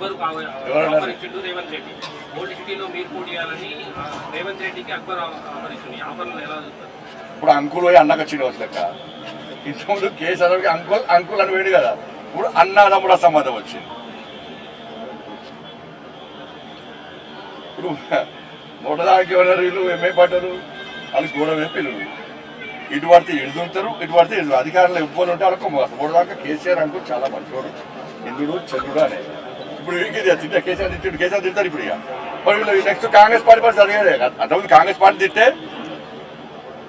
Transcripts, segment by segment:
Akbar Revanth Reddy old సిటీలో మీరు పోటీ చేయాలని రేవంత్ రెడ్డికి అక్బర్ ఆఫర్ ఆఫర్లు ఎలా చూస్తారు? ఇప్పుడు అంకుల్ పోయి అన్నకు శ్రీనివాస్ లెక్క ఇంతకుముందు కేసీఆర్కి అంకుల్ అంకుల్ అని వేడు కదా, ఇప్పుడు అన్నదమ్ముడ సంబంధం వచ్చింది. ఇప్పుడు నోటదానికి ఎవరు వీళ్ళు ఎంఏ పడ్డారు, వాళ్ళు గోడవే పిల్లలు, ఇటు పడితే ఇడుతుంటారు, ఇటు పడితే ఇడు అధికారులు ఇవ్వాలి ఉంటే వాళ్ళకు మోసం. మూడుదాకా కేసీఆర్ అంకుల్ చాలా మంచివాడు, ఇంద్రుడు చంద్రుడు అనే. ఇప్పుడు వీరికి తింటే కేసీఆర్ తిట్టాడు, కేసీఆర్ తింటారు ఇప్పుడు. ఇక మరి వీళ్ళు నెక్స్ట్ కాంగ్రెస్ పార్టీ పరిస్థితి అడిగేదే. అంతకుముందు కాంగ్రెస్ పార్టీ తిట్టే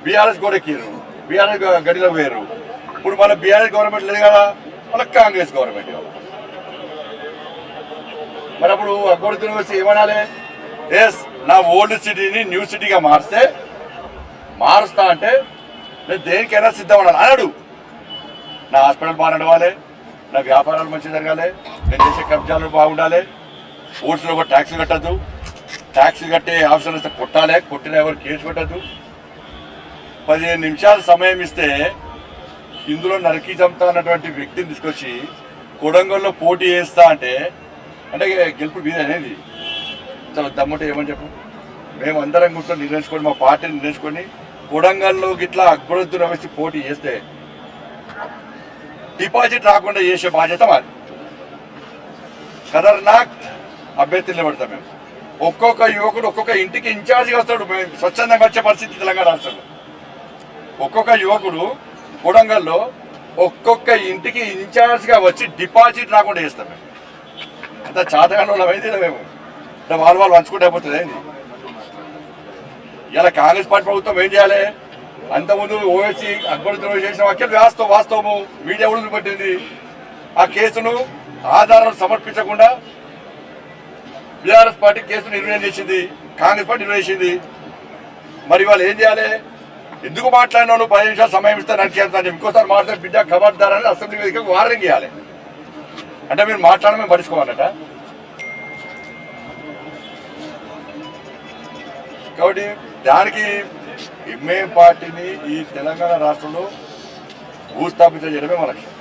బీఆర్ఎస్ కూడా ఎక్కిరు, బీఆర్ఎస్ గడిలో వేరు. ఇప్పుడు మన బీఆర్ఎస్ గవర్నమెంట్ లేదు కదా, మనకు కాంగ్రెస్ గవర్నమెంట్ కదా. మరి అప్పుడు అక్బరుద్దీన్ వచ్చి ఏమనాలి, ఎస్ నా ఓల్డ్ సిటీని న్యూ సిటీగా మారుస్తా అంటే నేను దేనికైనా సిద్ధం అన్నాడు. నా హాస్పిటల్ బాగా నడవాలి, నా వ్యాపారాలు మంచిగా జరగాలి, నేను చేసే కబ్జాలు బాగుండాలి, ఓట్స్లో కూడా ట్యాక్సీలు కట్టద్దు, ట్యాక్సీలు కట్టే ఆఫీసర్లు వస్తే కొట్టాలి, కొట్టిన ఎవరు కేసు పెట్టద్దు. 15 నిమిషాలు సమయం ఇస్తే ఇందులో నరికి చంపుతా అన్నటువంటి వ్యక్తిని తీసుకొచ్చి కొడంగల్లో పోటీ చేస్తా అంటే గెలుపు మీద అనేది చాలా దమ్ముంటే ఏమని చెప్పు. మేమందరం కూర్చొని నిర్ణయించుకొని, మా పార్టీని నిర్ణయించుకొని కొడంగల్లో గిట్లా అక్బరుద్దీన్ వచ్చి పోటీ చేస్తే డిపాజిట్ రాకుండా చేసే బాధ్యత మాది. ఖతర్నాక్ అభ్యర్థులు నిలబడతాం మేము. ఒక్కొక్క యువకుడు ఒక్కొక్క ఇంటికి ఇన్ఛార్జిగా వస్తాడు. మేము స్వచ్ఛందంగా వచ్చే పరిస్థితి తెలంగాణ రాష్ట్రంలో. ఒక్కొక్క యువకుడు కొడంగల్లో ఒక్కొక్క ఇంటికి ఇన్ఛార్జిగా వచ్చి డిపాజిట్ రాకుండా చేస్తాం మేము. అంత చాతగానే అయింది మేము. వాళ్ళు పంచుకుంటే అయిపోతుంది ఏంది. ఇలా కాంగ్రెస్ పార్టీ ప్రభుత్వం ఏం చేయాలి, అంతకుముందు ఓవైసీ అక్బరుద్దీన్ చేసిన వ్యాఖ్యలు వాస్తవము మీడియా కూడా పట్టింది. ఆ కేసును ఆధారాలు సమర్పించకుండా బీఆర్ఎస్ పార్టీ కేసును నిర్ణయం చేసింది, కాంగ్రెస్ పార్టీ నిర్ణయం చేసింది. మరి వాళ్ళు ఏం చేయాలి, ఎందుకు మాట్లాడినావు 10 నిమిషాలు సమయం ఇస్తే నడిచేస్తాను చెప్పి ఇంకోసారి మాట్లాడే బిడ్డ ఖబర్దారని అసెంబ్లీ వేదికగా వార్నింగ్ ఇవ్వాలి. అంటే మీరు మాట్లాడమే పడుచుకోవాలట. కాబట్టి దానికి ఎంఏ పార్టీని ఈ తెలంగాణ రాష్ట్రంలో భూస్థాపితం చేయడమే మన లక్ష్యం.